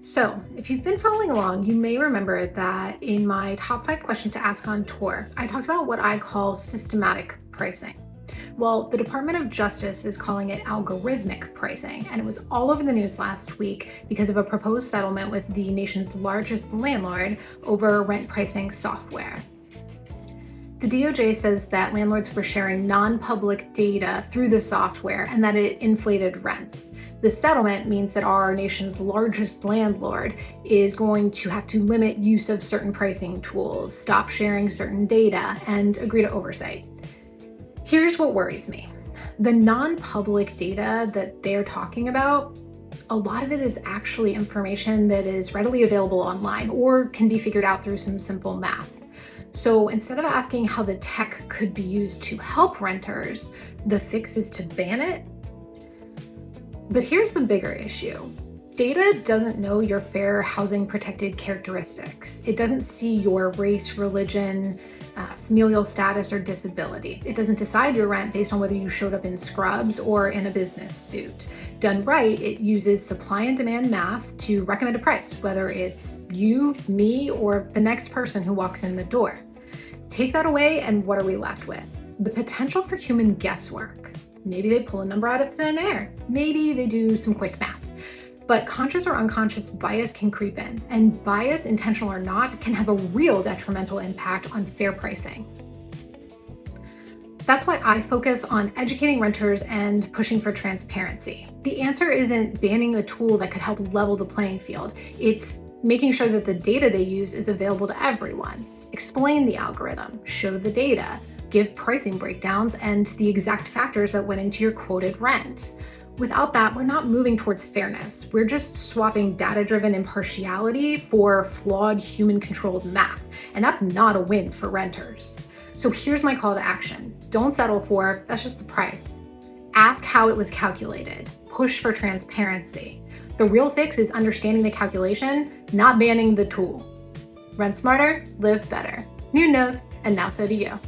So, if you've been following along, you may remember that in my top 5 questions to ask on tour, I talked about what I call systematic pricing. Well, the Department of Justice is calling it algorithmic pricing, and it was all over the news last week because of a proposed settlement with the nation's largest landlord over rent pricing software. The DOJ says that landlords were sharing non-public data through the software and that it inflated rents. The settlement means that our nation's largest landlord is going to have to limit use of certain pricing tools, stop sharing certain data, and agree to oversight. Here's what worries me. The non-public data that they're talking about, a lot of it is actually information that is readily available online or can be figured out through some simple math. So instead of asking how the tech could be used to help renters, the fix is to ban it. But here's the bigger issue. Data doesn't know your fair housing protected characteristics. It doesn't see your race, religion, familial status, or disability. It doesn't decide your rent based on whether you showed up in scrubs or in a business suit. Done right, it uses supply and demand math to recommend a price, whether it's you, me, or the next person who walks in the door. Take that away, and what are we left with? The potential for human guesswork. Maybe they pull a number out of thin air. Maybe they do some quick math. But conscious or unconscious bias can creep in, and bias, intentional or not, can have a real detrimental impact on fair pricing. That's why I focus on educating renters and pushing for transparency. The answer isn't banning a tool that could help level the playing field. It's making sure that the data they use is available to everyone. Explain the algorithm, show the data, give pricing breakdowns and the exact factors that went into your quoted rent. Without that, we're not moving towards fairness. We're just swapping data-driven impartiality for flawed human-controlled math, and that's not a win for renters. So here's my call to action. Don't settle for, that's just the price. Ask how it was calculated. Push for transparency. The real fix is understanding the calculation, not banning the tool. Rent smarter, live better. Noon knows, and now so do you.